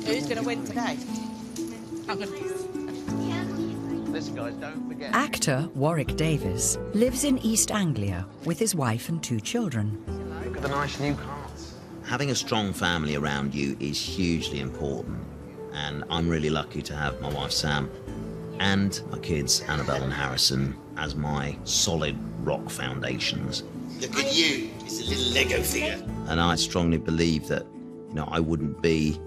Who's going to win today? Listen, guys, don't forget. Actor Warwick Davis lives in East Anglia with his wife and 2 children. Look at the nice new cars. Having a strong family around you is hugely important, and I'm really lucky to have my wife Sam and my kids Annabelle and Harrison as my solid rock foundations. Look at you, it's a little Lego figure. And I strongly believe that, you know, I wouldn't be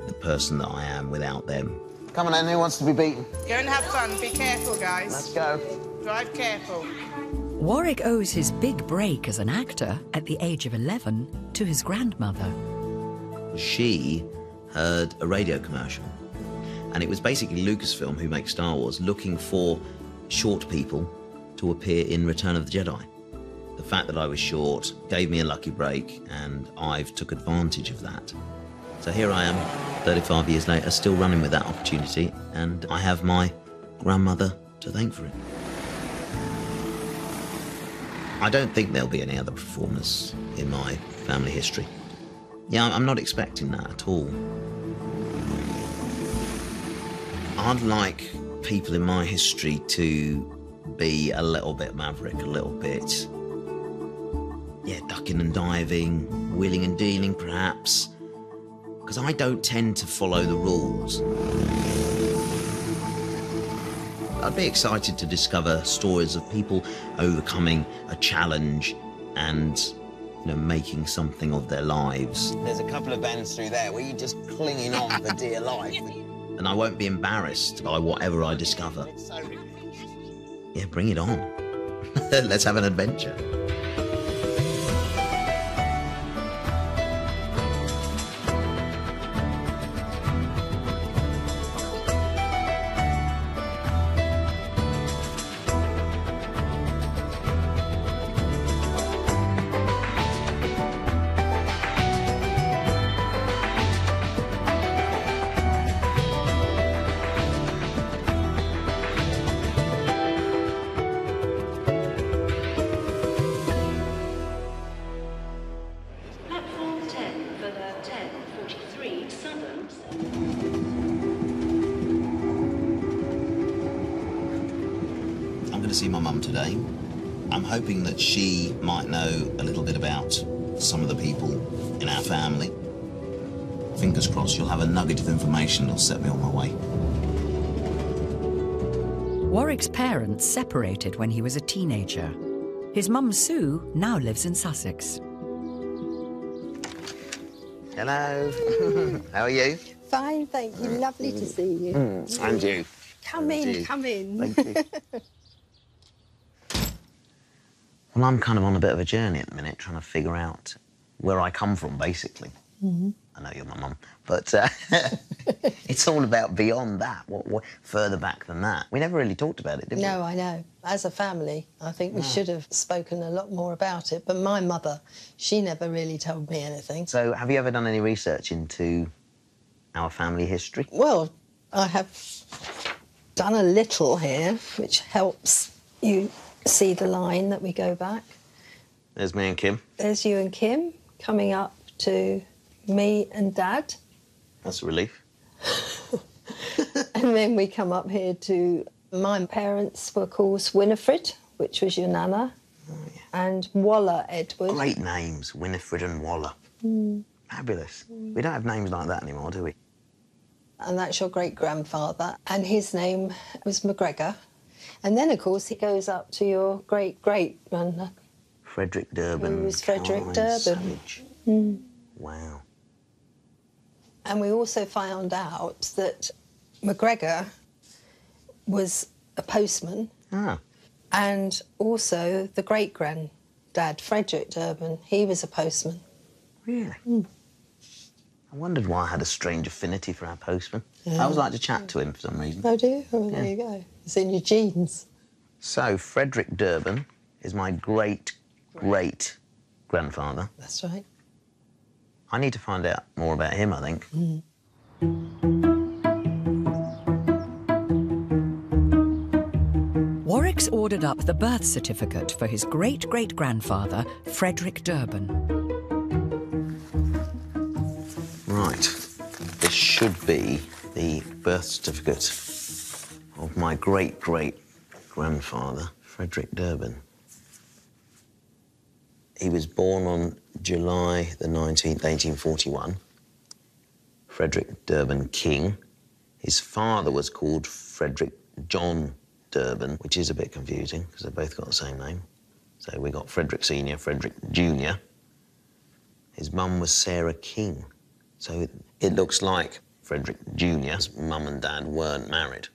the person that I am without them. Come on then, who wants to be beaten? Go and have fun. Be careful, guys. Let's go. Drive careful. Warwick owes his big break as an actor at the age of 11 to his grandmother. She heard a radio commercial, and it was basically Lucasfilm, who makes Star Wars, looking for short people to appear in Return of the Jedi. The fact that I was short gave me a lucky break, and I've took advantage of that. So here I am, 35 years later, still running with that opportunity, and I have my grandmother to thank for it. I don't think there'll be any other performers in my family history. Yeah, I'm not expecting that at all. I'd like people in my history to be a little bit maverick, a little bit, yeah, ducking and diving, wheeling and dealing perhaps, because I don't tend to follow the rules. I'd be excited to discover stories of people overcoming a challenge and, you know, making something of their lives. There's a couple of bends through there where you're just clinging on for dear life. And I won't be embarrassed by whatever I discover. Yeah, bring it on. Let's have an adventure. See my mum today. I'm hoping that she might know a little bit about some of the people in our family. Fingers crossed she'll have a nugget of information that'll set me on my way. Warwick's parents separated when he was a teenager. His mum Sue now lives in Sussex. Hello. How are you? Fine, thank you. Lovely to see you. And you. Come in, come in. Thank you. Well, I'm kind of on a bit of a journey at the minute, trying to figure out where I come from, basically. I know you're my mum, but it's all about beyond that, what further back than that. We never really talked about it, did we? No, I know. As a family, I think we should have spoken a lot more about it, but my mother, she never really told me anything. So have you ever done any research into our family history? Well, I have done a little here, which helps you see the line that we go back. There's me and Kim. There's you and Kim coming up to me and Dad. That's a relief. And then we come up here to my parents were, of course, Winifred, which was your nana, and Waller Edward. Great names, Winifred and Waller. Fabulous. We don't have names like that anymore, do we? And that's your great-grandfather, and his name was McGregor. And then, of course, he goes up to your great-great-grandpa. Frederick Durbin. Who was Frederick Durbin. Savage. Wow. And we also found out that McGregor was a postman. And also the great-granddad, Frederick Durbin, he was a postman. Really? I wondered why I had a strange affinity for our postman. I always like to chat to him for some reason. Oh, do you? Oh, there you go. It's in your genes. So, Frederick Durbin is my great-great-grandfather. That's right. I need to find out more about him, I think. Warwick's ordered up the birth certificate for his great-great-grandfather, Frederick Durbin. Right. This should be the birth certificate of my great-great-grandfather, Frederick Durbin. He was born on July the 19th, 1841. Frederick Durbin King. His father was called Frederick John Durbin, which is a bit confusing because they've both got the same name. So we got Frederick Senior, Frederick Junior. His mum was Sarah King. So it looks like Frederick Junior's mum and dad weren't married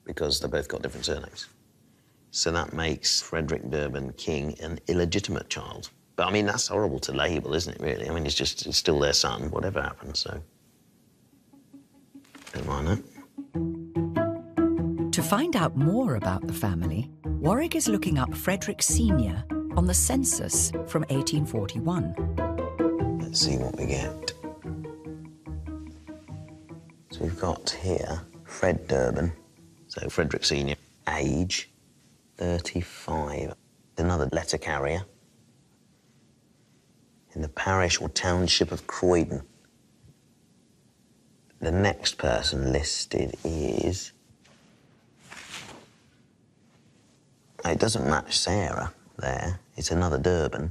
because they both got different surnames. So that makes Frederick Durbin King an illegitimate child. But I mean, that's horrible to label, isn't it, really? I mean, it's still their son, whatever happens, so. Don't mind that. To find out more about the family, Warwick is looking up Frederick Senior on the census from 1841. Let's see what we get. So we've got here Fred Durbin, so Frederick Senior, age 35. Another letter carrier in the parish or township of Croydon. The next person listed is... It doesn't match Sarah there. It's another Durbin.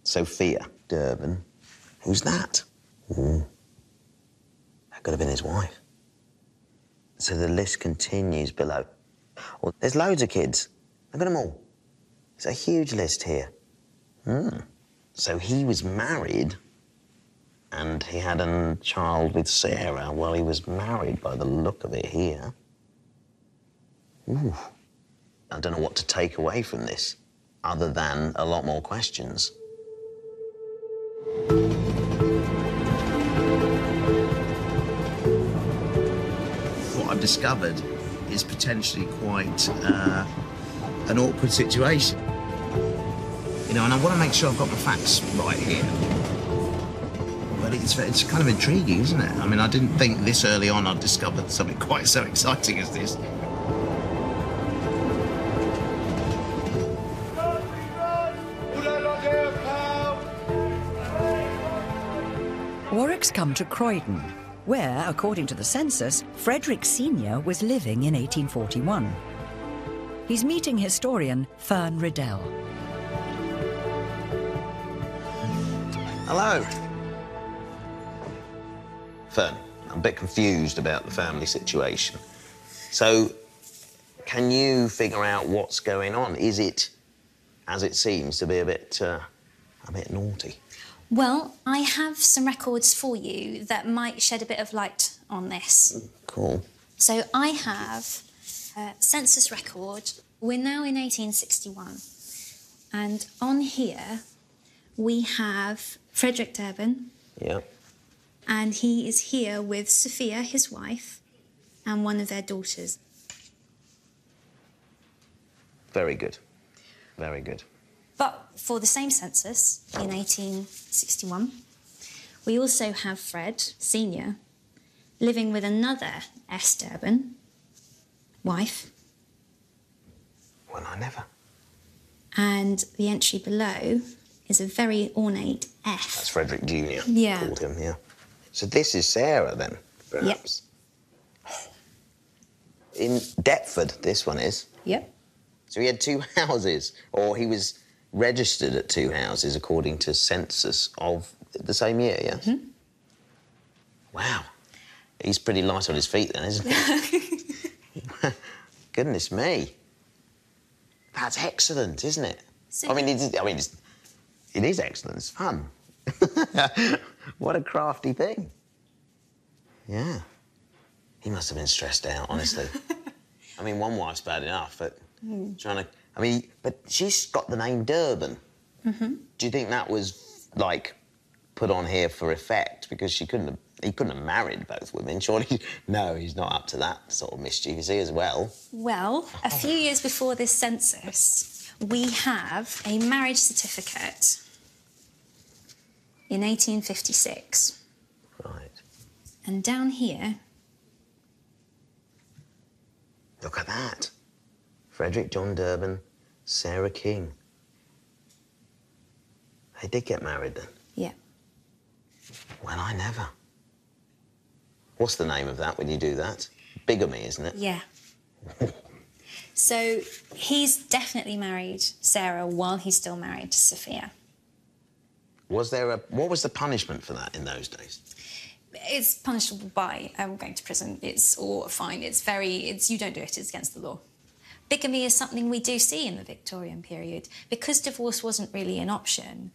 Sophia Durbin. Who's that? Ooh. That could have been his wife. So the list continues below. Well, there's loads of kids. Look at them all. It's a huge list here. So he was married and he had a child with Sarah while he was married by the look of it here. Ooh. I don't know what to take away from this other than a lot more questions. What I've discovered is potentially quite an awkward situation. You know, and I want to make sure I've got the facts right here. But it's kind of intriguing, isn't it? I mean, I didn't think this early on I'd discovered something quite so exciting as this. Warwick's come to Croydon, where, according to the census, Frederick Senior was living in 1841. He's meeting historian Fern Riddell. Hello. Fern, I'm a bit confused about the family situation. So, can you figure out what's going on? Is it, as it seems, to be a bit naughty? Well, I have some records for you that might shed a bit of light on this. Cool. So I have a census record. We're now in 1861. And on here, we have Frederick Durbin. Yeah. And he is here with Sophia, his wife, and one of their daughters. Very good. Very good. But for the same census in 1861, we also have Fred Senior living with another S. Durbin, wife. Well, I never. And the entry below is a very ornate F. That's Frederick Junior. Yeah. Called him, yeah. So this is Sarah, then, perhaps? Yep. In Deptford, this one is. Yep. So he had two houses, or he was registered at two houses according to census of the same year, yes? Mm-hmm. Wow. He's pretty light on his feet then, isn't he? Goodness me. That's excellent, isn't it? So it is excellent. It's fun. What a crafty thing. Yeah. He must have been stressed out, honestly. I mean, one wife's bad enough, but but she's got the name Durbin. Mm-hmm. Do you think that was, like, put on here for effect? Because he couldn't have married both women, surely? No, he's not up to that sort of mischief, is he, as well? Well, a few years before this census, we have a marriage certificate in 1856. Right. And down here... Look at that. Frederick John Durbin, Sarah King. They did get married then? Yeah. Well, I never. What's the name of that when you do that? Bigamy, isn't it? Yeah. So he's definitely married Sarah while he's still married to Sophia. What was the punishment for that in those days? It's punishable by going to prison. Or a fine. You don't do it, it's against the law. Bigamy is something we do see in the Victorian period. Because divorce wasn't really an option,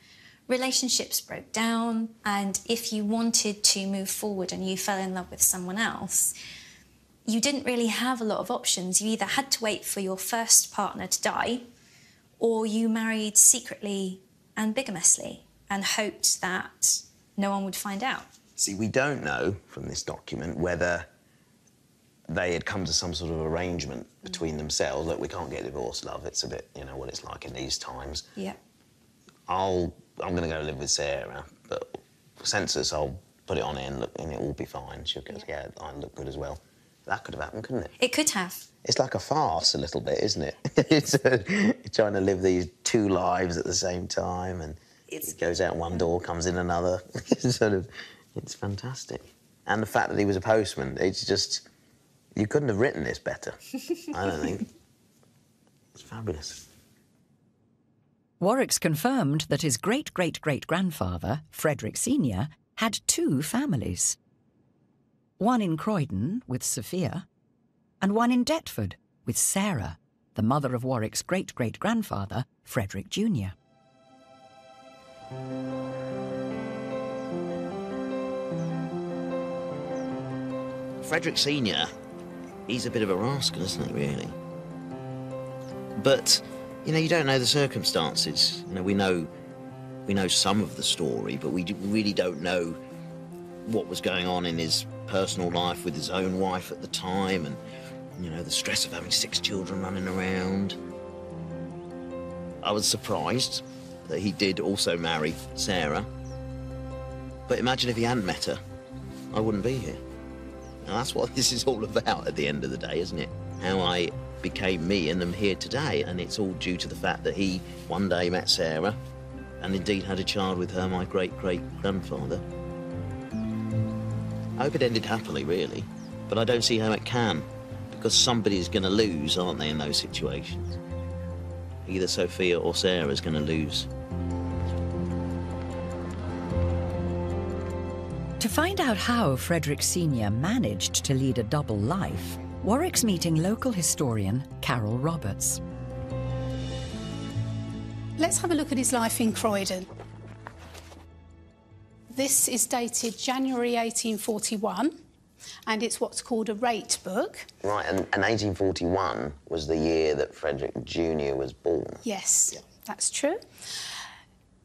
relationships broke down, and if you wanted to move forward and you fell in love with someone else, you didn't really have a lot of options. You either had to wait for your first partner to die, or you married secretly and bigamously and hoped that no one would find out. See, we don't know from this document whether they had come to some sort of arrangement between themselves. Look, we can't get divorced, love. It's a bit, you know, what it's like in these times. Yeah. I'm going to go live with Sarah, but for census, I'll put it on here and it will be fine. She'll go, yeah, I look good as well. That could have happened, couldn't it? It could have. It's like a farce a little bit, isn't it? You're trying to live these two lives at the same time, and it goes out one door, comes in another. It's fantastic. And the fact that he was a postman, it's just, you couldn't have written this better, I don't think. It's fabulous. Warwick's confirmed that his great-great-great-grandfather, Frederick Sr., had two families. One in Croydon with Sophia, and one in Deptford with Sarah, the mother of Warwick's great-great-grandfather, Frederick Jr. Frederick Sr., he's a bit of a rascal, isn't he, really? But, you know, you don't know the circumstances. You know, we know some of the story, but we really don't know what was going on in his personal life with his own wife at the time, and, you know, the stress of having 6 children running around. I was surprised that he did also marry Sarah. But imagine if he hadn't met her, I wouldn't be here. And that's what this is all about at the end of the day, isn't it? How I became me and am here today, and it's all due to the fact that he one day met Sarah and indeed had a child with her, my great-great-grandfather. I hope it ended happily, really, but I don't see how it can, because somebody's going to lose, aren't they, in those situations? Either Sophia or Sarah's going to lose. To find out how Frederick Sr. managed to lead a double life, Warwick's meeting local historian Carol Roberts. Let's have a look at his life in Croydon. This is dated January 1841, and it's what's called a rate book. Right, and 1841 was the year that Frederick Jr. was born. Yes, that's true.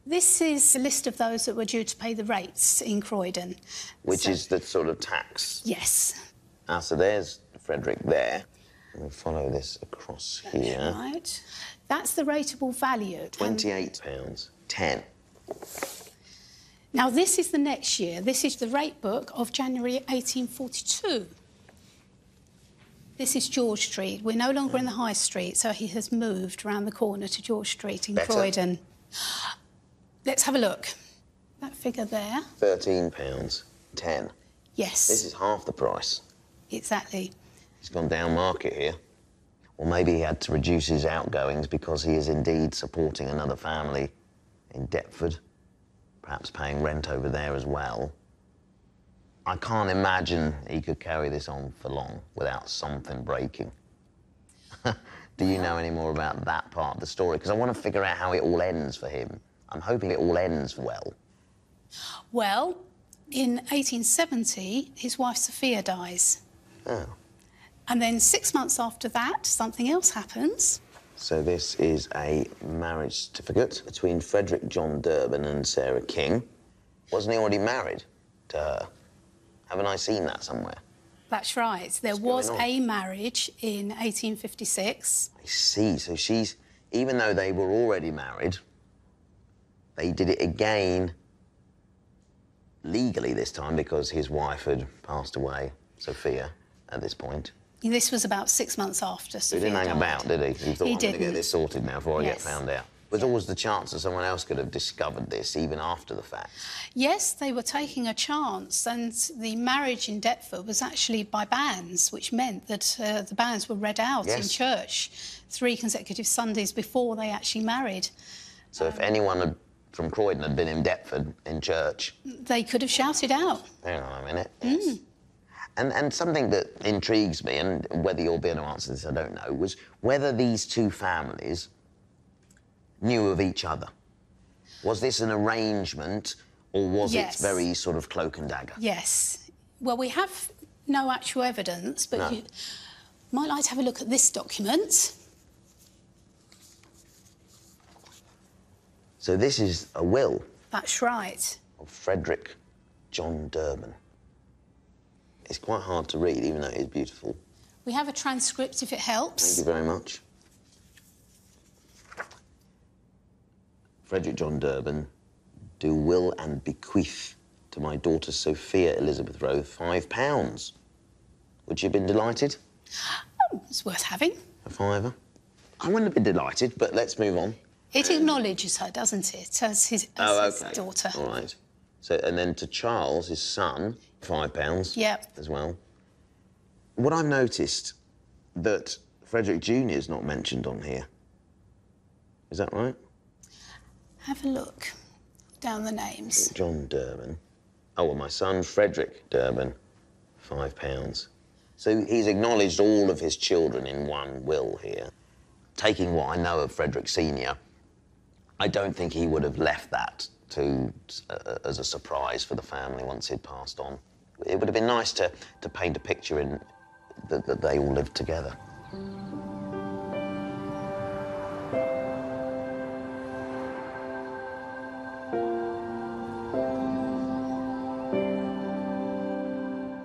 This is a list of those that were due to pay the rates in Croydon. Which is the sort of tax. Yes. Ah, so there's Frederick there. We'll follow this across here. Right. That's the rateable value. £28, 10. Now, this is the next year. This is the rate book of January 1842. This is George Street. We're no longer in the High Street, so he has moved round the corner to George Street in Croydon. Let's have a look. That figure there. £13, 10. Yes. This is half the price. Exactly. He's gone down market here. Or maybe he had to reduce his outgoings because he is indeed supporting another family in Deptford, perhaps paying rent over there as well. I can't imagine he could carry this on for long without something breaking. Do you know any more about that part of the story? Because I want to figure out how it all ends for him. I'm hoping it all ends well. Well, in 1870, his wife Sophia dies. Oh. And then 6 months after that, something else happens. So this is a marriage certificate between Frederick John Durbin and Sarah King. Wasn't he already married to her? Haven't I seen that somewhere? That's right. There was a marriage in 1856. I see. So she's... Even though they were already married, they did it again legally this time because his wife had passed away, Sophia, at this point. This was about 6 months after Sophia He didn't hang died. about, did he? He thought, I'm going to get this sorted now before I get found out. Was always the chance that someone else could have discovered this even after the fact? Yes, they were taking a chance, and the marriage in Deptford was actually by banns, which meant that the banns were read out in church 3 consecutive Sundays before they actually married. So if anyone from Croydon had been in Deptford in church... They could have shouted out. Hang on a minute. Yes. And something that intrigues me, and whether you'll be able to answer this, I don't know, was whether these two families knew of each other. Was this an arrangement, or was it very sort of cloak and dagger? Yes. Well, we have no actual evidence, but you might like to have a look at this document. So this is a will? That's right. Of Frederick John Durbin. It's quite hard to read, even though it is beautiful. We have a transcript if it helps. Thank you very much. Frederick John Durbin, do will and bequeath to my daughter Sophia Elizabeth Rowe £5. Would you have been delighted? Oh, it's worth having. A fiver? I wouldn't have been delighted, but let's move on. It acknowledges her, doesn't it, as his daughter. All right. So, and then to Charles, his son, £5 as well. What I've noticed, that Frederick Jr. is not mentioned on here. Is that right? Have a look down the names. John Durbin. Oh, well, my son, Frederick Durbin, £5. So he's acknowledged all of his children in one will here. Taking what I know of Frederick Sr., I don't think he would have left that as a surprise for the family once he'd passed on. It would have been nice to paint a picture in that they all lived together.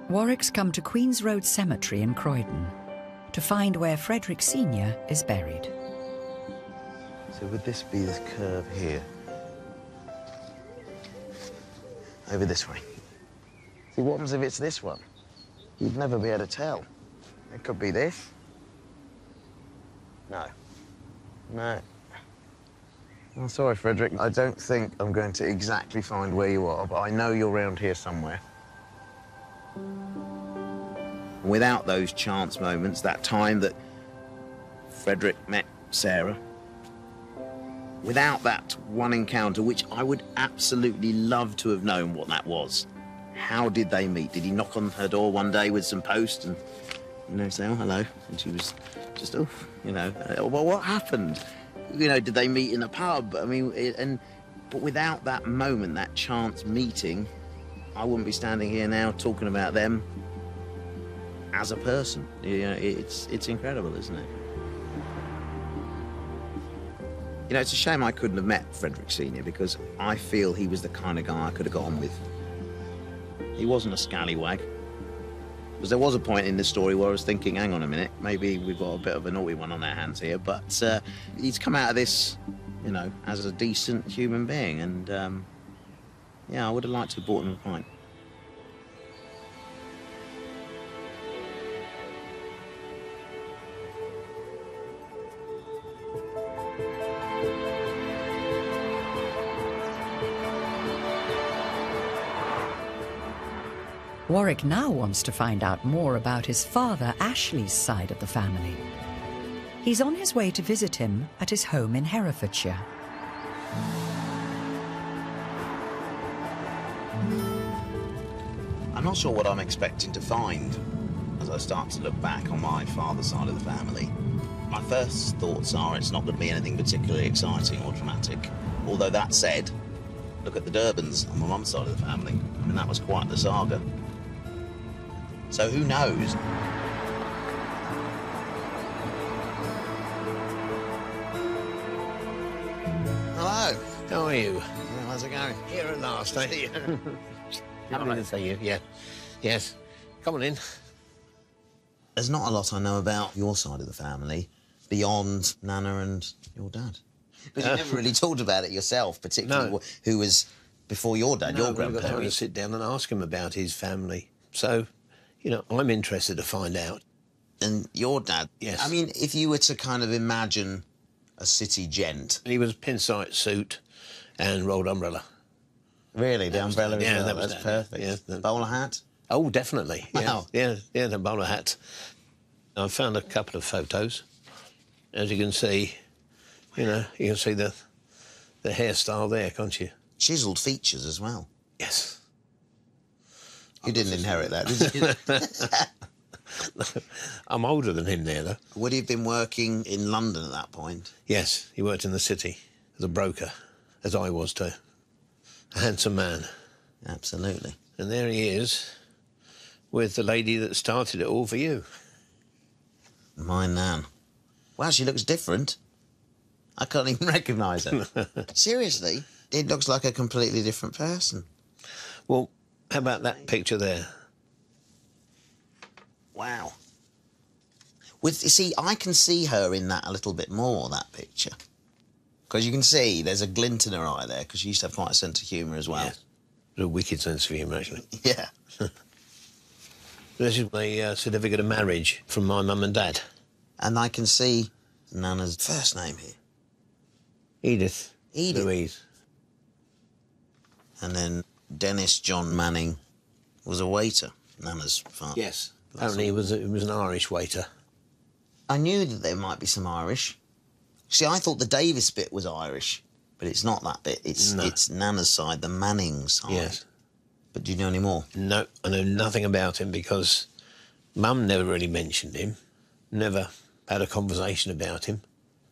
Warwick's come to Queen's Road Cemetery in Croydon to find where Frederick Sr. is buried. So would this be this curve here? Over this way. See, what happens if it's this one? You'd never be able to tell. It could be this. No. No. I'm sorry, Frederick. I don't think I'm going to exactly find where you are, but I know you're around here somewhere. Without those chance moments, that time that Frederick met Sarah, without that one encounter, which I would absolutely love to have known what that was. How did they meet? Did he knock on her door one day with some post and, you know, say, oh, hello? And she was just, oh, you know, well, what happened? You know, did they meet in a pub? I mean, but without that moment, that chance meeting, I wouldn't be standing here now talking about them as a person. You know, it's incredible, isn't it? You know, it's a shame I couldn't have met Frederick Sr. because I feel he was the kind of guy I could have got on with. He wasn't a scallywag. Because there was a point in this story where I was thinking, hang on a minute, maybe we've got a bit of a naughty one on our hands here, but he's come out of this, you know, as a decent human being, and yeah, I would have liked to have bought him a pint. Warwick now wants to find out more about his father Ashley's side of the family. He's on his way to visit him at his home in Herefordshire. I'm not sure what I'm expecting to find as I start to look back on my father's side of the family. My first thoughts are it's not going to be anything particularly exciting or dramatic. Although that said, look at the Durbins on my mum's side of the family. I mean, that was quite the saga. So who knows? Hello. How are you? Well, how's it going? Here at last, ain't you? Happy to see you, yeah. Yes. Come on in. There's not a lot I know about your side of the family beyond Nana and your dad. Because you never really talked about it yourself, particularly who was before your dad, your grandparents. I've got time to sit down and ask him about his family. So, you know, I'm interested to find out. And your dad? Yes. I mean, if you were to kind of imagine A city gent. He was pinstripe suit and rolled umbrella. Really? The umbrella as yeah, well? that was That's that, perfect. yeah, the- Bowler hat? Oh, definitely. Yeah, Wow. yeah, the bowler hat. I found a couple of photos. As you can see, you know, you can see the hairstyle there, can't you? Chiselled features as well. Yes. You didn't inherit that, did you? I'm older than him there, though. Would he have been working in London at that point? Yes, he worked in the city as a broker, as I was too. A handsome man. Absolutely. And there he is, with the lady that started it all for you. My nan. Wow, she looks different. I can't even recognise her. Seriously, it looks like a completely different person. Well, how about that picture there? Wow. You see, I can see her in that a little bit more, that picture. Because you can see there's a glint in her eye there, because she used to have quite a sense of humour as well. Yeah. A wicked sense of humour, actually. Yeah. This is a certificate of marriage from my mum and dad. And I can see Nana's first name here. Edith. Edith. Louise. And then Dennis John Manning was a waiter, Nana's father. Yes. Apparently he was an Irish waiter. I knew that there might be some Irish. See, I thought the Davis bit was Irish, but it's not that bit. It's Nana's side, the Manning side. Yes. But do you know any more? No, I know nothing about him because Mum never really mentioned him, never had a conversation about him.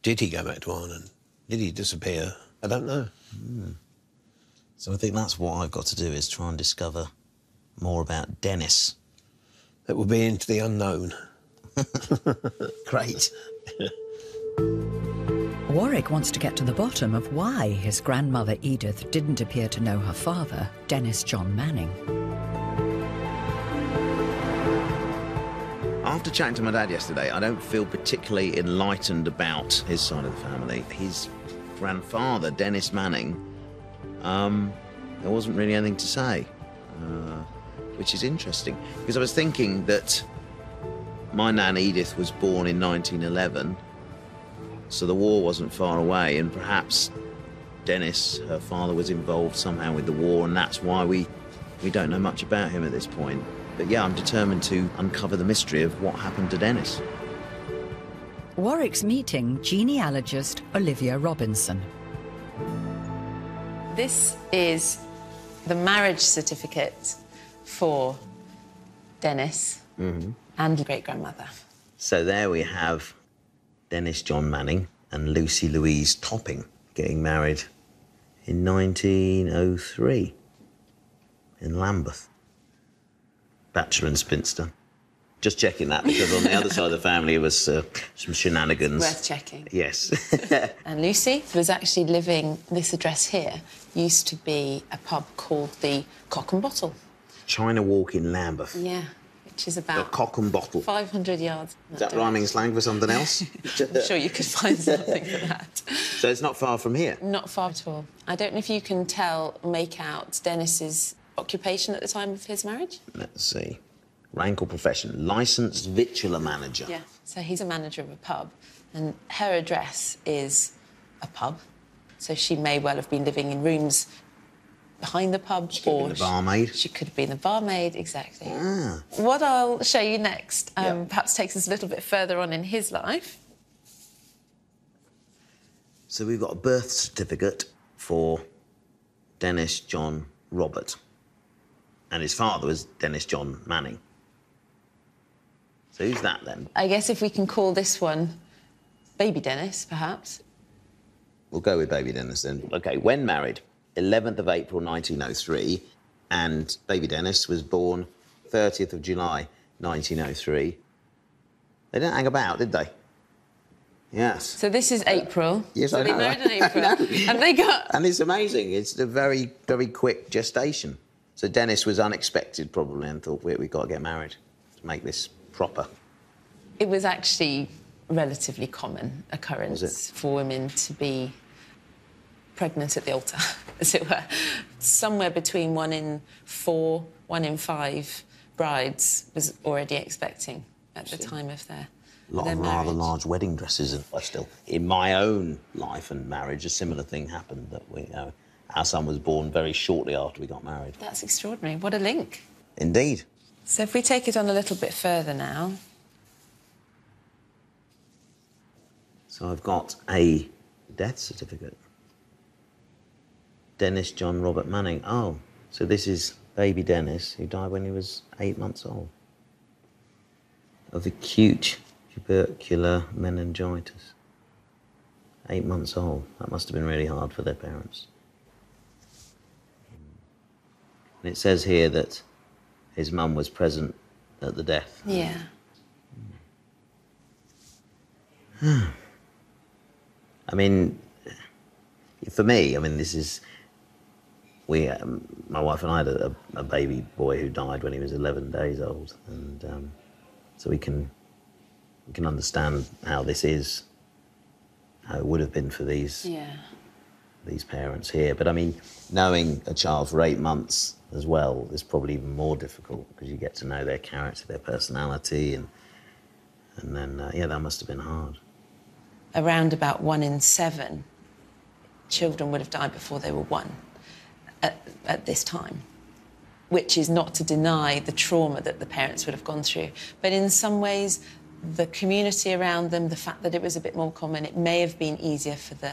Did he go back to Ireland? Did he disappear? I don't know. So I think that's what I've got to do, is try and discover more about Dennis. That will be into the unknown. Great. Warwick wants to get to the bottom of why his grandmother Edith didn't appear to know her father, Dennis John Manning. After chatting to my dad yesterday, I don't feel particularly enlightened about his side of the family. His grandfather, Dennis Manning, there wasn't really anything to say, which is interesting. Because I was thinking that my nan Edith was born in 1911, so the war wasn't far away, and perhaps Dennis, her father, was involved somehow with the war, and that's why we don't know much about him at this point. But yeah, I'm determined to uncover the mystery of what happened to Dennis. Warwick's meeting genealogist Olivia Robinson. This is the marriage certificate for Dennis and great-grandmother. So there we have Dennis John Manning and Lucy Louise Topping getting married in 1903 in Lambeth. Bachelor and spinster. Just checking that, because on the other side of the family was some shenanigans. Worth checking. Yes. And Lucy was actually living, this address here used to be a pub called the Cock and Bottle. China Walk in Lambeth. Yeah, which is The about Cock and Bottle. 500 yards. Is that rhyming slang for something else? I'm sure you could find something for that. So it's not far from here? Not far at all. I don't know if you can make out Dennis's occupation at the time of his marriage. Let's see. Rank or profession? Licensed victualler manager. Yeah, so he's a manager of a pub, and her address is a pub, so she may well have been living in rooms behind the pub. She could have been the barmaid. She could have been the barmaid, exactly. Ah. What I'll show you next perhaps takes us a little bit further on in his life. So we've got a birth certificate for Dennis John Robert, and his father was Dennis John Manning. So who's that then? I guess if we can call this one Baby Dennis, perhaps. We'll go with Baby Dennis then. OK, when married? 11th of April 1903, and Baby Dennis was born 30th of July 1903. They didn't hang about, did they? Yes. So this is April. Yes, so I know. they married in April. And they got... And it's amazing. It's a very, very quick gestation. So Dennis was unexpected, probably, and thought, we've got to get married to make this proper. It was actually relatively common occurrence for women to be pregnant at the altar, as it were. Somewhere between 1 in 4, 1 in 5 brides was already expecting at the time of their A lot of rather large wedding dresses, and still, in my own life and marriage, a similar thing happened. That our son was born very shortly after we got married. That's extraordinary. What a link. Indeed. So if we take it on a little bit further now. So I've got a death certificate. Dennis John Robert Manning. Oh, so this is baby Dennis, who died when he was 8 months old. Of acute tubercular meningitis. 8 months old. That must have been really hard for their parents. And it says here that his mum was present at the death. Yeah. I mean, for me, this is... my wife and I had a baby boy who died when he was 11 days old, and so we can understand how this is, how it would have been for these parents here. But knowing a child for 8 months as well is probably even more difficult, because you get to know their character, their personality, and then that must have been hard. Around about 1 in 7 children would have died before they were 1 at this time, which is not to deny the trauma that the parents would have gone through. But in some ways, the community around them, the fact that it was a bit more common, it may have been easier for the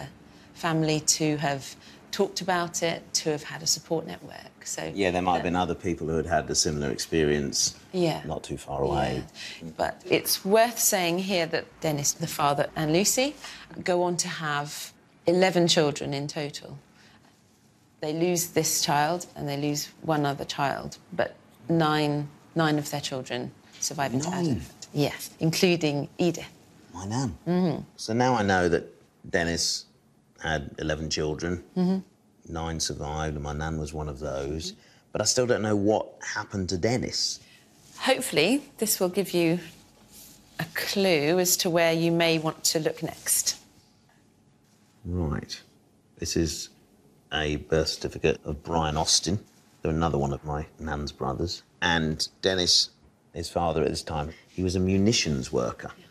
family to have talked about it, to have had a support network. So yeah, there might have been other people who had had a similar experience not too far away. Yeah. But it's worth saying here that Dennis, the father, and Lucy go on to have 11 children in total. They lose this child and they lose 1 other child, but 9 of their children survive into adulthood. Yes, including Edith. My nan. Mm-hmm. So now I know that Dennis had 11 children, 9 survived, and my nan was one of those. But I still don't know what happened to Dennis. Hopefully, this will give you a clue as to where you may want to look next. Right. This is a birth certificate of Brian Austin. They're another one of my nan's brothers. And Dennis, his father at this time, he was a munitions worker. Yeah.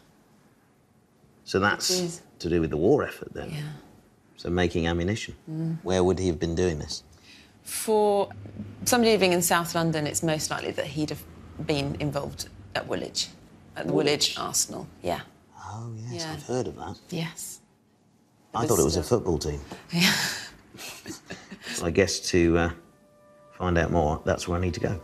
So that's to do with the war effort then. Yeah. So making ammunition. Where would he have been doing this? For somebody living in South London, it's most likely that he'd have been involved at Woolwich, at the Woolwich Arsenal. Yeah. Oh, yes, I've heard of that. Yes. I thought it was a football team. Yeah. I guess to find out more, that's where I need to go.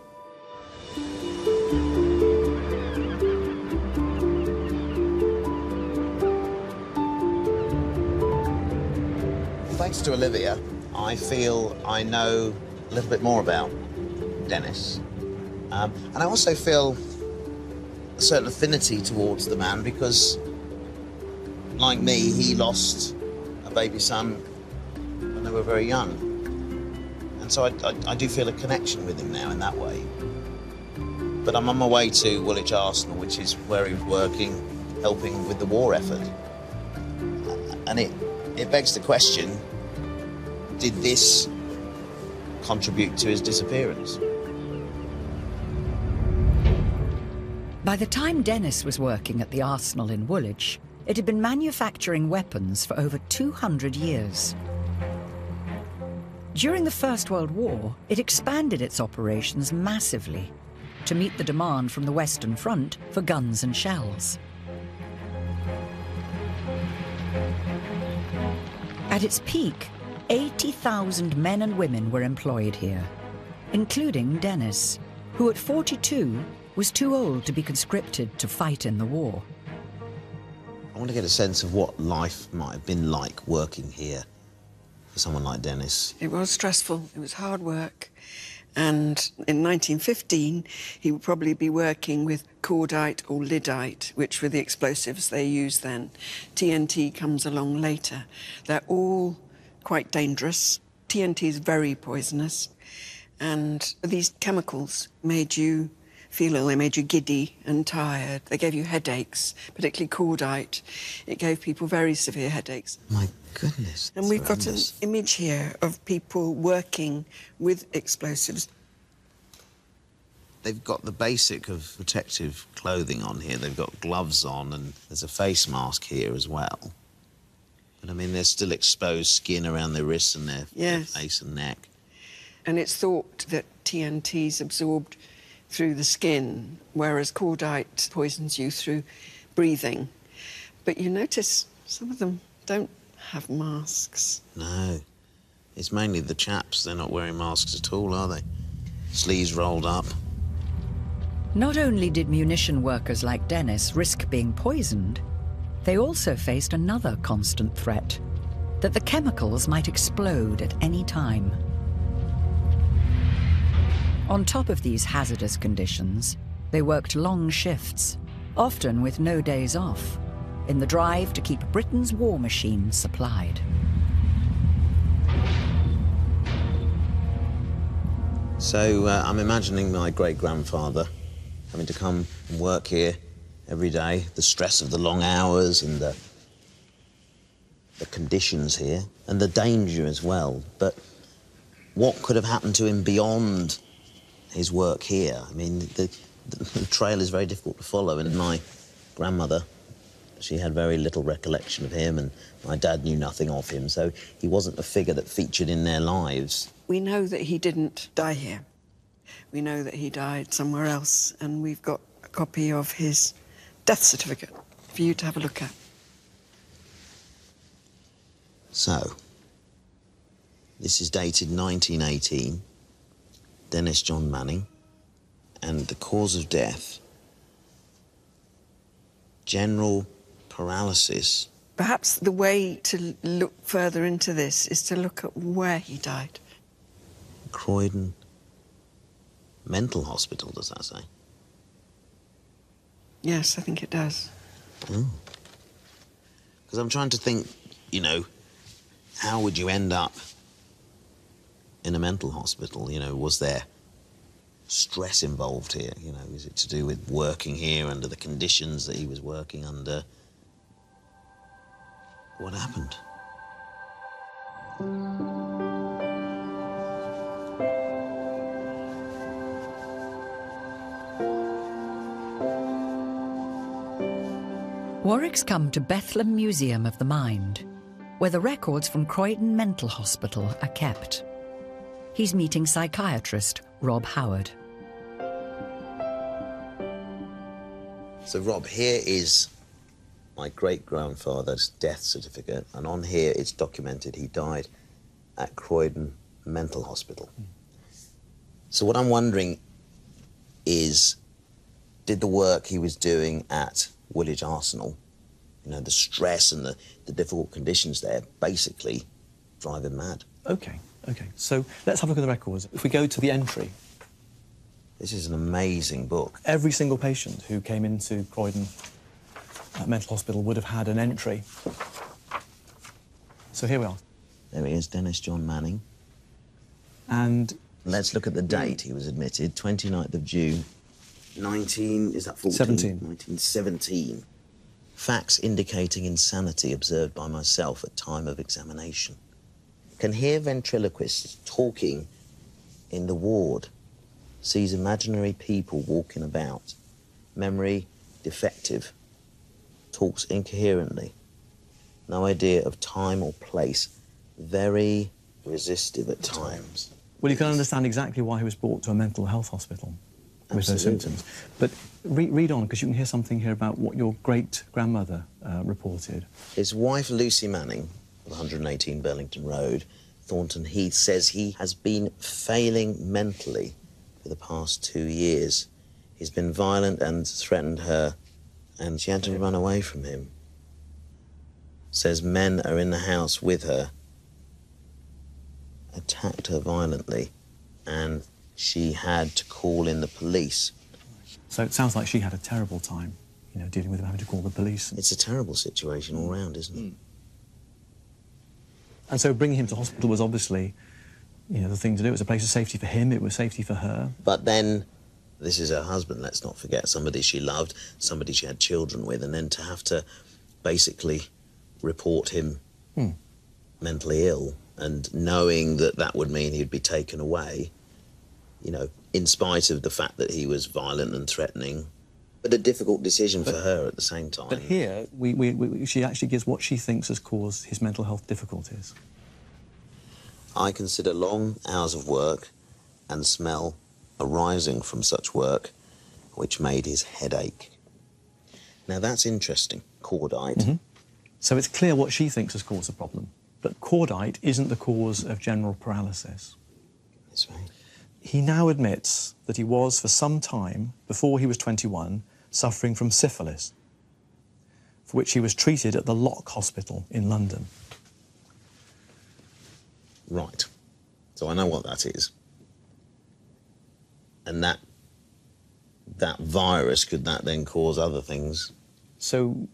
Thanks to Olivia, I feel I know a little bit more about Dennis. And I also feel a certain affinity towards the man because, like me, he lost a baby son when they were very young. And so I do feel a connection with him now in that way. But I'm on my way to Woolwich Arsenal, which is where he was working, helping with the war effort. And it begs the question, did this contribute to his disappearance? By the time Dennis was working at the Arsenal in Woolwich, it had been manufacturing weapons for over 200 years. During the First World War, it expanded its operations massively to meet the demand from the Western Front for guns and shells. At its peak, 80,000 men and women were employed here, including Dennis, who at 42 was too old to be conscripted to fight in the war. I want to get a sense of what life might have been like working here for someone like Dennis. It was stressful, it was hard work, and in 1915 he would probably be working with cordite or lyddite, which were the explosives they used then. TNT comes along later. They're all quite dangerous. TNT is very poisonous, and these chemicals made you feel ill, they made you giddy and tired. They gave you headaches, particularly cordite. It gave people very severe headaches. My goodness. And we've got an image here of people working with explosives. They've got the basic of protective clothing on here. They've got gloves on, and there's a face mask here as well. But, I mean, there's still exposed skin around their wrists and their face and neck. And it's thought that TNT's absorbed through the skin, whereas cordite poisons you through breathing. But you notice some of them don't have masks. No. It's mainly the chaps. They're not wearing masks at all, are they? Sleeves rolled up. Not only did munition workers like Dennis risk being poisoned, they also faced another constant threat, that the chemicals might explode at any time. On top of these hazardous conditions, they worked long shifts, often with no days off, in the drive to keep Britain's war machine supplied. So I'm imagining my great-grandfather having to come and work here every day, the stress of the long hours and the conditions here, and the danger as well. But what could have happened to him beyond his work here? I mean, the trail is very difficult to follow, and my grandmother, she had very little recollection of him, and my dad knew nothing of him, so he wasn't a figure that featured in their lives. We know that he didn't die here. We know that he died somewhere else, and we've got a copy of his death certificate for you to have a look at. So, this is dated 1918, Dennis John Manning, and the cause of death, general paralysis. Perhaps the way to look further into this is to look at where he died. Croydon Mental Hospital, does that say? Yes, I think it does. Because I'm trying to think, you know, how would you end up in a mental hospital? You know, was there stress involved here? You know, is it to do with working here under the conditions that he was working under? What happened? Warwick's come to Bethlehem Museum of the Mind, where the records from Croydon Mental Hospital are kept. He's meeting psychiatrist Rob Howard. So, Rob, here is my great-grandfather's death certificate, and on here it's documented he died at Croydon Mental Hospital. So what I'm wondering is, did the work he was doing at Woolwich Arsenal, you know, the stress and the difficult conditions there, basically drive him mad? OK. So let's have a look at the records. If we go to the entry... This is an amazing book. Every single patient who came into Croydon Mental Hospital would have had an entry. So here we are. There he is, Dennis John Manning. And... let's look at the date he was admitted, 29th of June, 1917. Facts indicating insanity observed by myself at time of examination. Can hear ventriloquists talking in the ward. Sees imaginary people walking about. Memory defective. Talks incoherently. No idea of time or place. Very resistive at times. Well, you can understand exactly why he was brought to a mental health hospital with those symptoms. But read on, because you can hear something here about what your great-grandmother reported. His wife, Lucy Manning, of 118 Burlington Road, Thornton Heath, says he has been failing mentally for the past 2 years. He's been violent and threatened her, and she had to run away from him. Says men are in the house with her, attacked her violently, and she had to call in the police. So it sounds like she had a terrible time, you know, dealing with him having to call the police. It's a terrible situation all round, isn't it? And so bringing him to hospital was obviously, you know, the thing to do. It was a place of safety for him, it was safety for her. But then, this is her husband, let's not forget, somebody she loved, somebody she had children with, and then to have to basically report him mentally ill, and knowing that that would mean he'd be taken away, you know, in spite of the fact that he was violent and threatening, but a difficult decision for her at the same time. But here, she actually gives what she thinks has caused his mental health difficulties. I consider long hours of work and smell arising from such work, which made his head ache. Now, that's interesting. Cordite. Mm-hmm. So it's clear what she thinks has caused the problem. But cordite isn't the cause of general paralysis. That's right. He now admits that he was, for some time, before he was 21, suffering from syphilis, for which he was treated at the Lock Hospital in London. Right. So I know what that is. And that virus, could that then cause other things? So,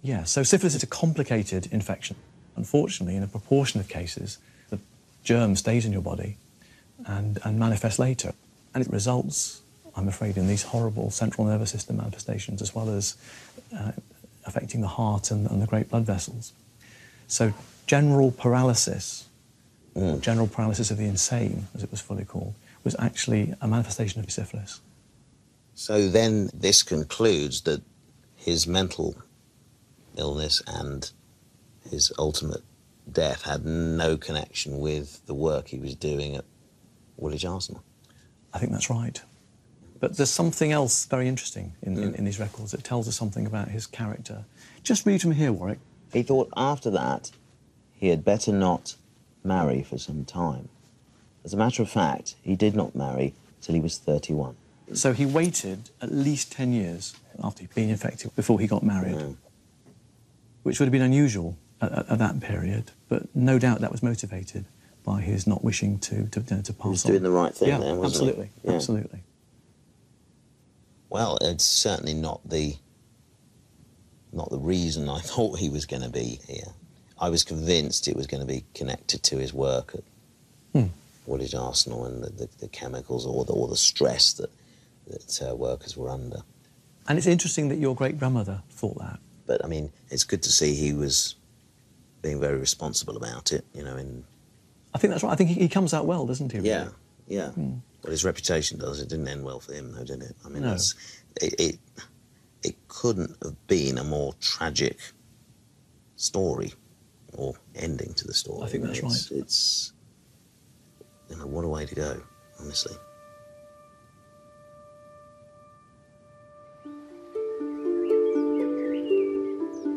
yeah, so syphilis is a complicated infection. Unfortunately, in a proportion of cases, the germ stays in your body and manifests later. And it results, I'm afraid, in these horrible central nervous system manifestations, as well as affecting the heart and the great blood vessels. So general paralysis, or general paralysis of the insane, as it was fully called, was actually a manifestation of syphilis. So then this concludes that his mental illness and his ultimate death had no connection with the work he was doing at Woolwich Arsenal. I think that's right. But there's something else very interesting in these records that tells us something about his character. Just read from here, Warwick. He thought after that he had better not marry for some time. As a matter of fact, he did not marry till he was 31. So he waited at least 10 years after he'd been infected before he got married, which would have been unusual at that period, but no doubt that was motivated by his not wishing to pass on. He was doing the right thing then, wasn't absolutely, he? Yeah. Absolutely. Well, it's certainly not the reason I thought he was going to be here. I was convinced it was going to be connected to his work at Woolwich Arsenal and the chemicals or the stress that workers were under. And it's interesting that your great-grandmother thought that. But, I mean, it's good to see he was being very responsible about it, you know, I think that's right. I think he comes out well, doesn't he? Really? Yeah, yeah. Well, his reputation does. It didn't end well for him, though, did it? I mean, no. It couldn't have been a more tragic story or ending to the story. I think that's right. It's, you know, what a way to go, honestly.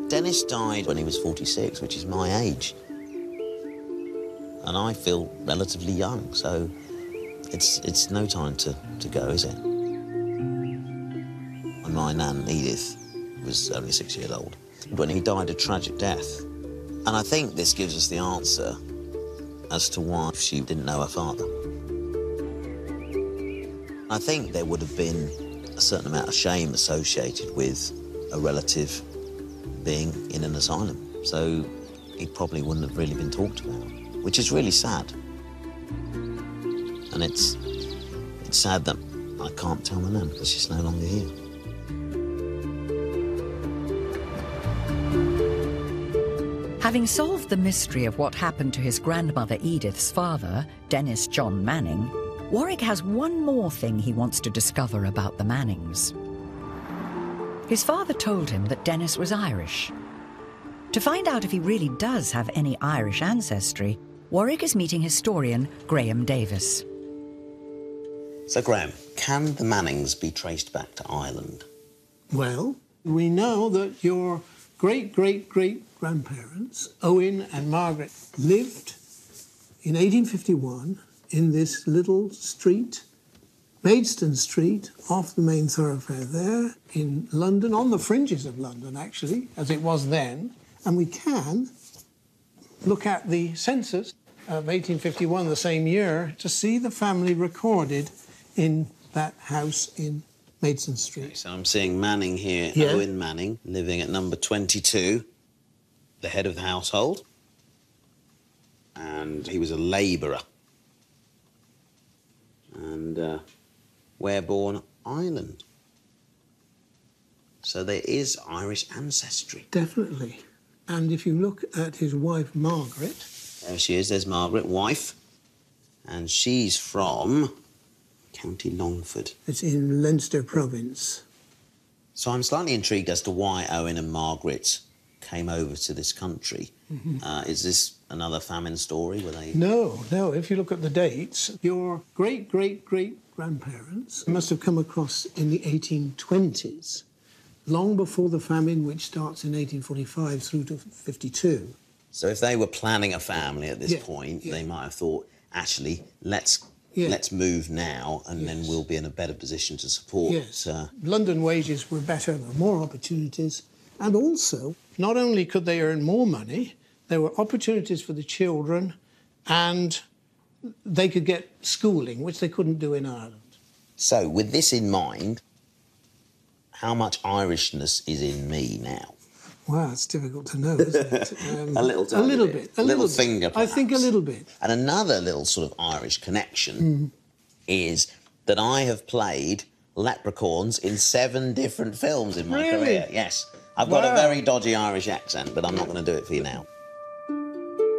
Dennis died when he was 46, which is my age. And I feel relatively young, so it's no time to go, is it? And my nan, Edith, was only 6 years old when he died a tragic death. And I think this gives us the answer as to why she didn't know her father. I think there would have been a certain amount of shame associated with a relative being in an asylum, so he probably wouldn't have really been talked about, which is really sad. And it's sad that I can't tell my nan because she's no longer here. Having solved the mystery of what happened to his grandmother Edith's father, Dennis John Manning, Warwick has one more thing he wants to discover about the Mannings. His father told him that Dennis was Irish. To find out if he really does have any Irish ancestry, Warwick is meeting historian Graham Davis. So, Graham, can the Mannings be traced back to Ireland? Well, we know that your great-great-great-grandparents, Owen and Margaret, lived in 1851 in this little street, Maidstone Street, off the main thoroughfare there, in London, on the fringes of London, actually, as it was then. And we can look at the census of 1851, the same year, to see the family recorded in that house in Maidstone Street. Okay, so I'm seeing Manning here, Yeah. Owen Manning, living at number 22, the head of the household. And he was a labourer. And where born? Ireland. So there is Irish ancestry. Definitely. And if you look at his wife, Margaret... There she is, there's Margaret, wife. And she's from County Longford. It's in Leinster province. So I'm slightly intrigued as to why Owen and Margaret came over to this country. Is this another famine story? Were they... No, no. If you look at the dates, your great-great-great-grandparents must have come across in the 1820s, long before the famine, which starts in 1845 through to 52. So if they were planning a family at this point, they might have thought, actually, let's move now, and then we'll be in a better position to support... Yes. London wages were better, there were more opportunities, and also, not only could they earn more money, there were opportunities for the children, and they could get schooling, which they couldn't do in Ireland. So, with this in mind, how much Irishness is in me now? Wow, it's difficult to know, isn't it? A little bit. A little finger, perhaps. I think a little bit. And another little sort of Irish connection is that I have played leprechauns in 7 different films in my career. Yes. I've got a very dodgy Irish accent, but I'm not going to do it for you now.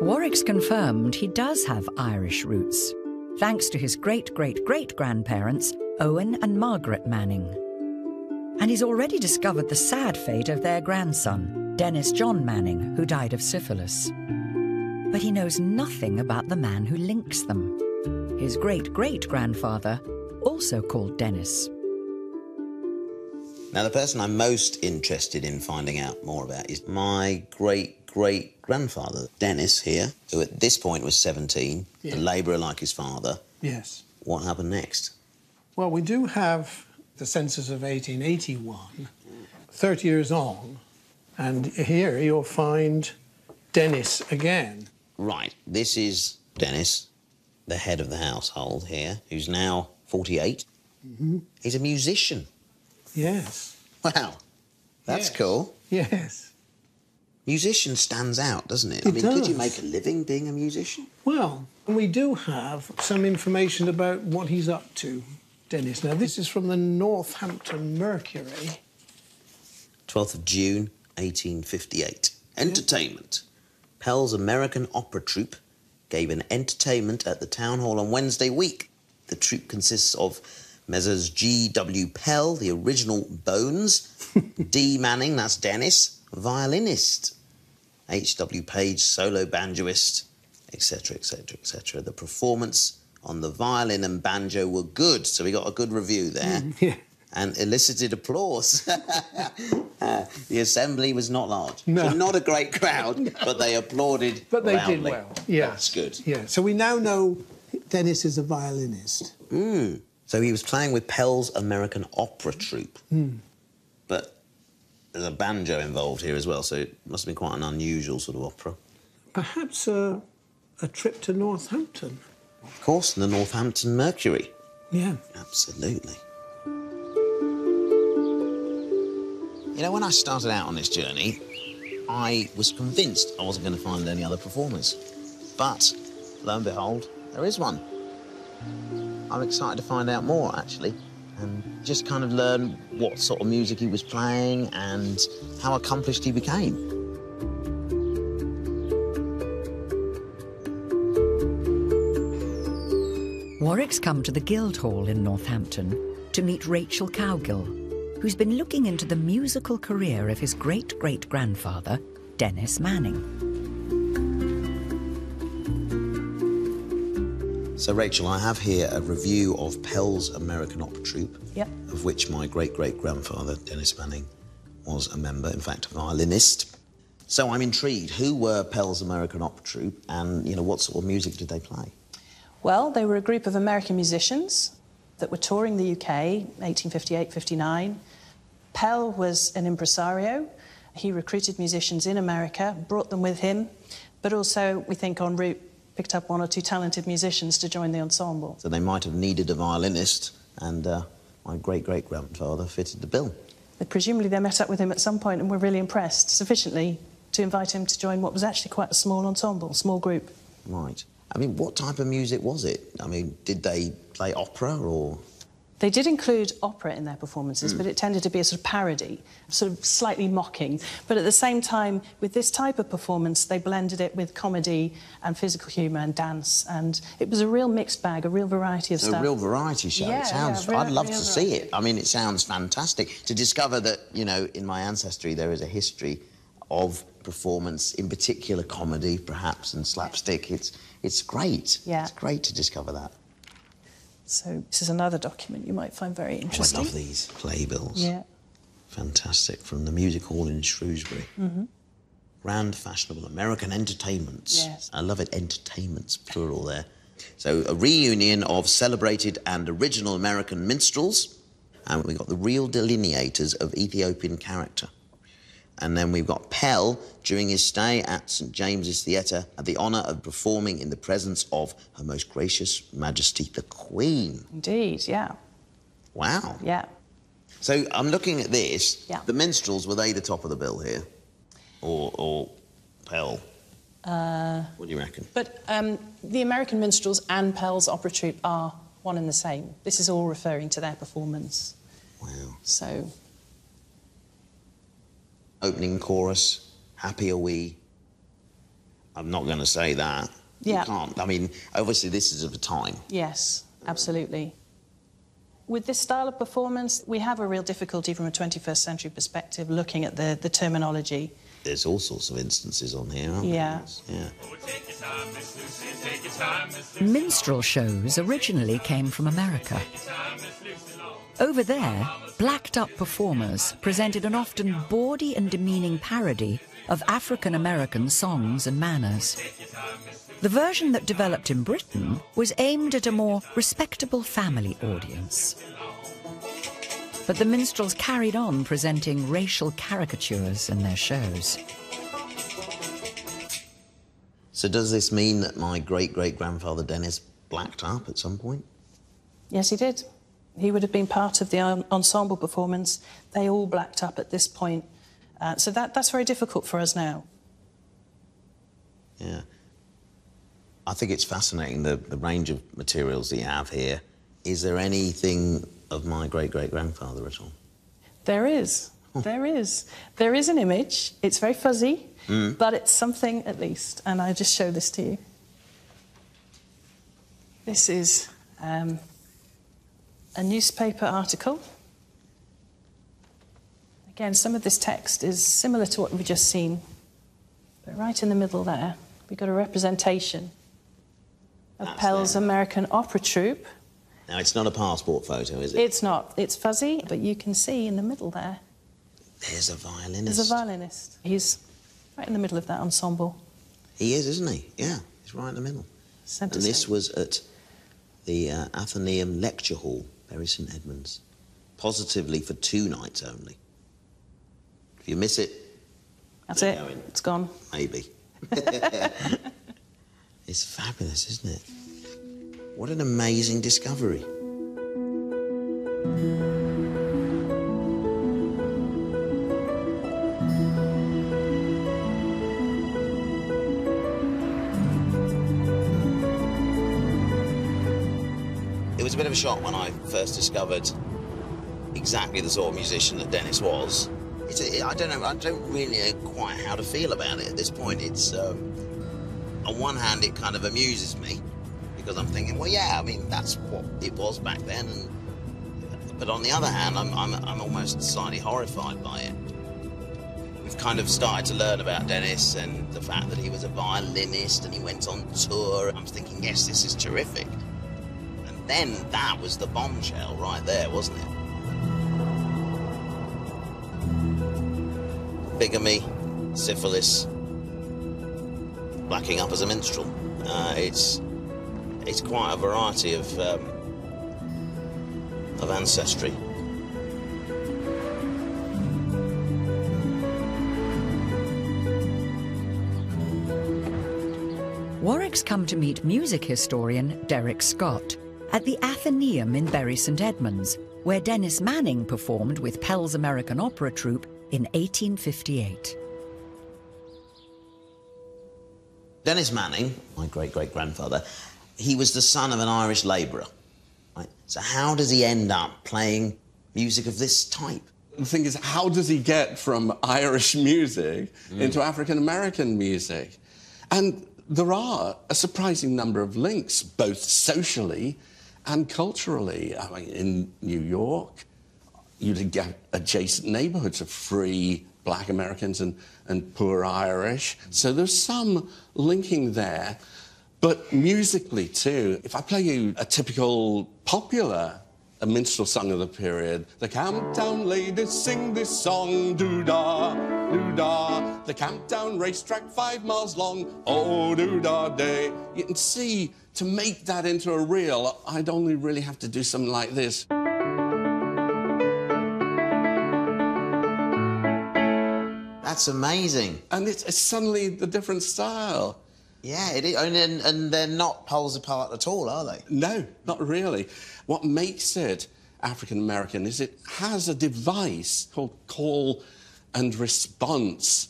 Warwick's confirmed he does have Irish roots, thanks to his great-great-great-grandparents, Owen and Margaret Manning. And he's already discovered the sad fate of their grandson, Dennis John Manning, who died of syphilis. But he knows nothing about the man who links them. His great-great-grandfather, also called Dennis. Now, the person I'm most interested in finding out more about is my great-great-grandfather, Dennis here, who at this point was 17, a labourer like his father. Yes. What happened next? Well, we do have the census of 1881, 30 years on, and here you'll find Dennis again. Right, this is Dennis, the head of the household here, who's now 48. He's a musician. Yes. Wow, that's cool. Yes. Musician stands out, doesn't it? It does. Could you make a living being a musician? Well, we do have some information about what he's up to, Dennis. Now, this is from the Northampton Mercury. 12th of June, 1858. Entertainment. Pell's American Opera Troupe gave an entertainment at the Town Hall on Wednesday week. The troupe consists of Messrs. G.W. Pell, the original Bones, D. Manning, that's Dennis, violinist, H.W. Page, solo banjoist, etc., etc., etc. The performance on the violin and banjo were good, so we got a good review there, and elicited applause. The assembly was not large. So not a great crowd, but they applauded But they loudly. did well. Yeah. That's good. Yeah, so we now know Dennis is a violinist. So he was playing with Pell's American Opera Troupe. But there's a banjo involved here as well, so it must have been quite an unusual sort of opera. Perhaps a trip to Northampton. Of course, the Northampton Mercury. Yeah. Absolutely. You know, when I started out on this journey, I was convinced I wasn't going to find any other performers. But, lo and behold, there is one. I'm excited to find out more, actually, and just kind of learn what sort of music he was playing and how accomplished he became. Warwick's come to the Guildhall in Northampton to meet Rachel Cowgill, who's been looking into the musical career of his great-great-grandfather, Dennis Manning. So, Rachel, I have here a review of Pell's American Opera Troupe, of which my great-great-grandfather, Dennis Manning, was a member, in fact, a violinist. So I'm intrigued. Who were Pell's American Opera Troupe and, you know, what sort of music did they play? Well, they were a group of American musicians that were touring the UK, 1858-59. Pell was an impresario. He recruited musicians in America, brought them with him, but also, we think, en route, picked up 1 or 2 talented musicians to join the ensemble. So they might have needed a violinist, and my great-great-grandfather fitted the bill. But presumably they met up with him at some point and were really impressed, sufficiently to invite him to join what was actually quite a small ensemble, small group. Right. I mean, what type of music was it? I mean, did they play opera or...? They did include opera in their performances, but it tended to be a sort of parody, sort of slightly mocking. But at the same time, with this type of performance, they blended it with comedy and physical humour and dance, and it was a real mixed bag, a real variety of stuff. A real variety show. Yeah, it sounds. yeah, I'd love to real see it. I mean, it sounds fantastic to discover that, you know, in my ancestry there is a history of performance, in particular comedy, perhaps, and slapstick. It's great. Yeah. It's great to discover that. So this is another document you might find very interesting. Oh, I love these playbills. Yeah. Fantastic. From the music hall in Shrewsbury. Grand fashionable American entertainments. Yes. I love it. Entertainments, plural there. So a reunion of celebrated and original American minstrels. And we've got the real delineators of Ethiopian character. And then we've got Pell, during his stay at St James's Theatre, had the honour of performing in the presence of Her Most Gracious Majesty the Queen. Indeed, yeah. Wow. Yeah. So I'm looking at this. Yeah. The minstrels, were they the top of the bill here? Or Pell? What do you reckon? But the American minstrels and Pell's opera troupe are one and the same. This is all referring to their performance. Wow. So... Opening chorus, Happy Are We. I'm not going to say that. Yeah. You can't. I mean, obviously this is of a time. Yes, absolutely. With this style of performance, we have a real difficulty from a 21st century perspective looking at the terminology. There's all sorts of instances on here, aren't Yeah. there? Yeah. Minstrel shows originally came from America. Over there, blacked-up performers presented an often bawdy and demeaning parody of African-American songs and manners. The version that developed in Britain was aimed at a more respectable family audience. But the minstrels carried on presenting racial caricatures in their shows. So does this mean that my great-great-grandfather Dennis blacked up at some point? Yes, he did. He would have been part of the ensemble performance. They all blacked up at this point. So that's very difficult for us now. Yeah. I think it's fascinating, the range of materials that you have here. Is there anything of my great-great-grandfather at all? There is. There is. There is an image. It's very fuzzy, but it's something at least. And I'll just show this to you. This is a newspaper article. Again, some of this text is similar to what we've just seen. But right in the middle there, we've got a representation of Pell's American opera troupe. Now, it's not a passport photo, is it? It's not. It's fuzzy, but you can see in the middle there. There's a violinist. There's a violinist. He's right in the middle of that ensemble. He is, isn't he? Yeah, he's right in the middle. Centre And this stage. was at the Athenaeum Lecture Hall, Bury St Edmunds. Positively for 2 nights only. If you miss it... That's it. It's gone. Maybe. It's fabulous, isn't it? What an amazing discovery. It was a bit of a shock when I first discovered exactly the sort of musician that Dennis was. I don't know, I don't really know quite how to feel about it at this point. It's, on one hand, it kind of amuses me, because I'm thinking, well, yeah, I mean, that's what it was back then. But on the other hand, I'm almost slightly horrified by it. We've kind of started to learn about Dennis and the fact that he was a violinist and he went on tour. I'm thinking, yes, this is terrific. And then that was the bombshell right there, wasn't it? Bigamy, syphilis, blacking up as a minstrel. It's quite a variety of ancestry. Warwick's come to meet music historian Derek Scott at the Athenaeum in Bury St Edmunds, where Dennis Manning performed with Pell's American Opera Troupe in 1858. Dennis Manning, my great-great-grandfather, he was the son of an Irish labourer. Right? So how does he end up playing music of this type? The thing is, how does he get from Irish music into African-American music? And there are a surprising number of links, both socially and culturally. I mean, in New York, you'd get adjacent neighbourhoods of free black Americans and poor Irish. So there's some linking there. But musically, too, if I play you a typical popular a minstrel song of the period. The Camptown ladies sing this song, doo-dah, doo-dah. The Camptown racetrack 5 miles long, oh, doo-dah day. You can see, to make that into a reel, I'd only really have to do something like this. That's amazing. And it's suddenly the different style. Yeah, it is. And they're not poles apart at all, are they? No, not really. What makes it African-American is it has a device called call and response.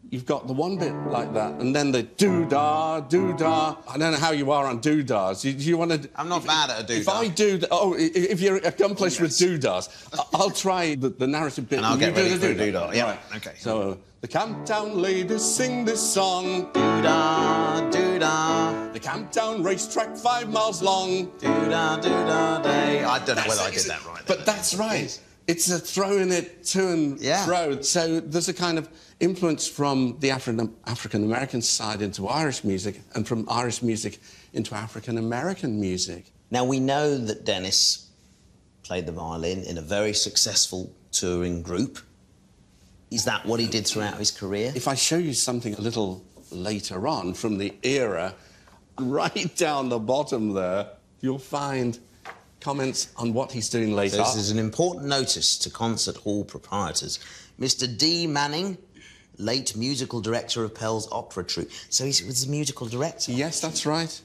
You've got the one bit like that, and then the doo-dah, doo-dah. I don't know how you are on doo-dahs. Do you want to... I'm not bad at a doo-dah. If I do... if you're accomplished with doo-dahs, I'll try the narrative bit. And I'll get ready for a doo-dah. Yeah, right. OK. So, the Camptown ladies sing this song. Doo-dah, doo-dah. The Camptown racetrack 5 miles long. Doo-dah, doo-dah day. I don't know whether I did that right. But that's right. It's a throwing it to and fro. So there's a kind of influence from the African-American side into Irish music and from Irish music into African-American music. Now, we know that Dennis played the violin in a very successful touring group. Is that what he did throughout his career? If I show you something a little later on from the era, right down the bottom there, you'll find comments on what he's doing later. So this is an important notice to concert hall proprietors. Mr. D. Manning, late musical director of Pell's opera troupe. So he was the musical director? Yes, that's right.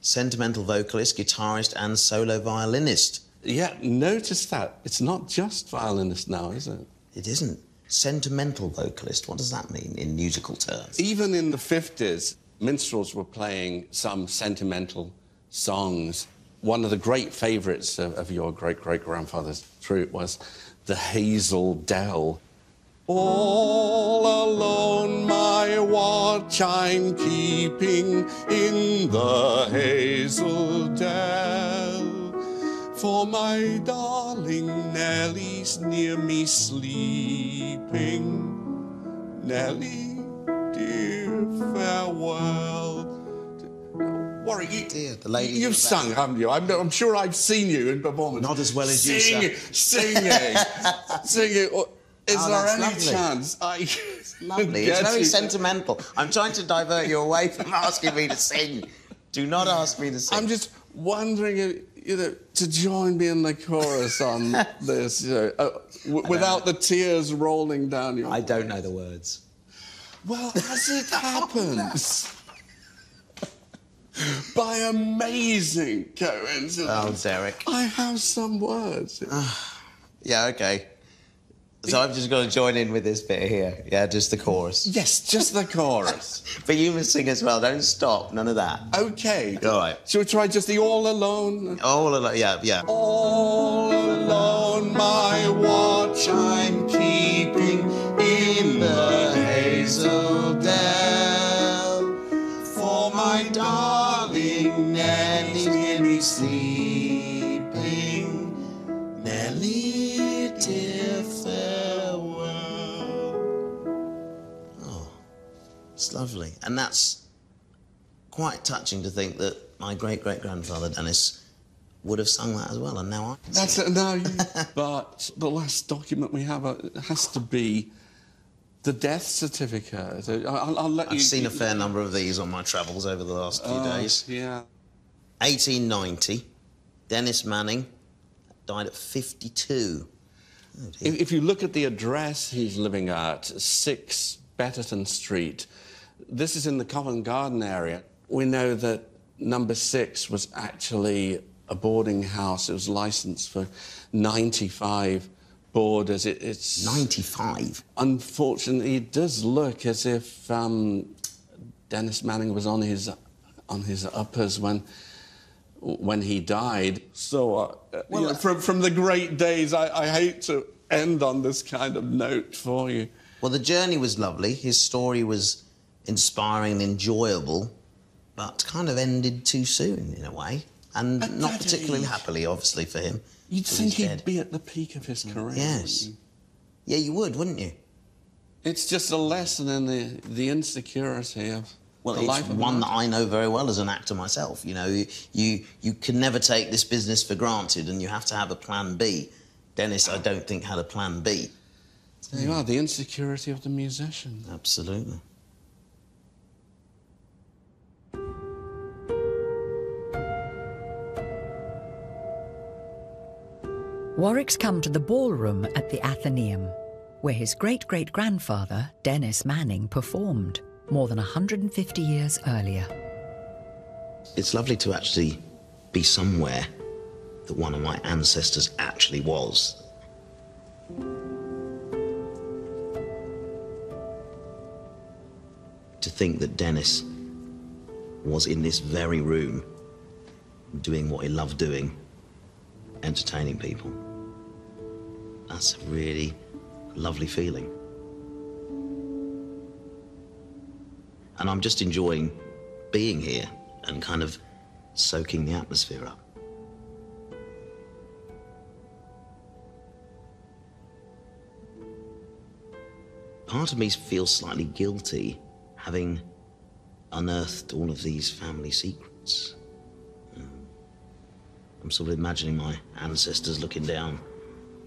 Sentimental vocalist, guitarist and solo violinist. Yeah, notice that. It's not just violinist now, is it? It isn't. Sentimental vocalist, what does that mean in musical terms? Even in the 50s, minstrels were playing some sentimental songs. One of the great favourites of your great-great-grandfather's troupe was the Hazel Dell. All alone my watch I'm keeping in the Hazel Dell, for my darling Nellie's near me sleeping. Nellie, dear, farewell. Warwick, the lady you've sung, haven't you? I'm sure I've seen you in performance. Not as well as you, sir. Singing. Is there any chance It's lovely. It's very sentimental. I'm trying to divert you away from asking me to sing. Do not ask me to sing. I'm just wondering, to join me in the chorus on this, without the tears rolling down your... I don't know the words. Well, as it happens, by amazing coincidence... Oh, Derek. I have some words. Yeah, OK. So I've just got to join in with this bit here. Yeah, just the chorus. Yes, just the chorus. But you must sing as well. Don't stop. None of that. OK. All right. Shall we try just the All Alone? All Alone, yeah. All alone my watch I'm keeping in the Hazel Dell, for my darling Nellie's near me sleeping. Nellie, dear, farewell. Oh, it's lovely. And that's quite touching to think that my great-great-grandfather, Dennis, would have sung that as well, and now I... That's it, no. But the last document we have has to be the death certificate. I'll let you... I've seen a fair number of these on my travels over the last few days. Yeah. 1890, Dennis Manning died at 52. Oh, if you look at the address he's living at, 6 Betterton Street, this is in the Covent Garden area. We know that number 6 was actually a boarding house. It was licensed for 95 boarders. It's 95? Unfortunately, it does look as if Dennis Manning was on his uppers when when he died. So, you know, from the great days, I hate to end on this kind of note for you. Well, the journey was lovely. His story was inspiring and enjoyable, but kind of ended too soon, in a way. And not particularly happily, obviously, for him. You'd think he'd be at the peak of his career. Yes. Yeah, you would, wouldn't you? It's just a lesson in the insecurity of the life of one that I know very well as an actor myself. You know, you can never take this business for granted, and you have to have a plan B. Dennis, I don't think, had a plan B. There you are, the insecurity of the musician. Absolutely. Warwick's come to the ballroom at the Athenaeum, where his great-great-grandfather, Dennis Manning, performed more than 150 years earlier. It's lovely to actually be somewhere that one of my ancestors actually was. To think that Dennis was in this very room doing what he loved doing, entertaining people. That's a really lovely feeling. And I'm just enjoying being here and kind of soaking the atmosphere up. Part of me feels slightly guilty having unearthed all of these family secrets. I'm sort of imagining my ancestors looking down,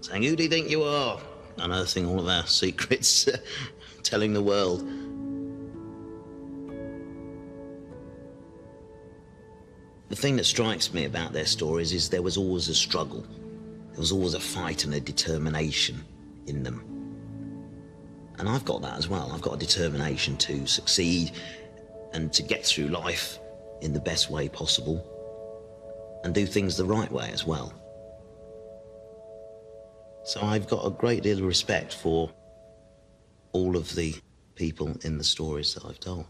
saying, "Who do you think you are?" Unearthing all of our secrets, telling the world. The thing that strikes me about their stories is there was always a struggle. There was always a fight and a determination in them. And I've got that as well. I've got a determination to succeed and to get through life in the best way possible and do things the right way as well. So I've got a great deal of respect for all of the people in the stories that I've told.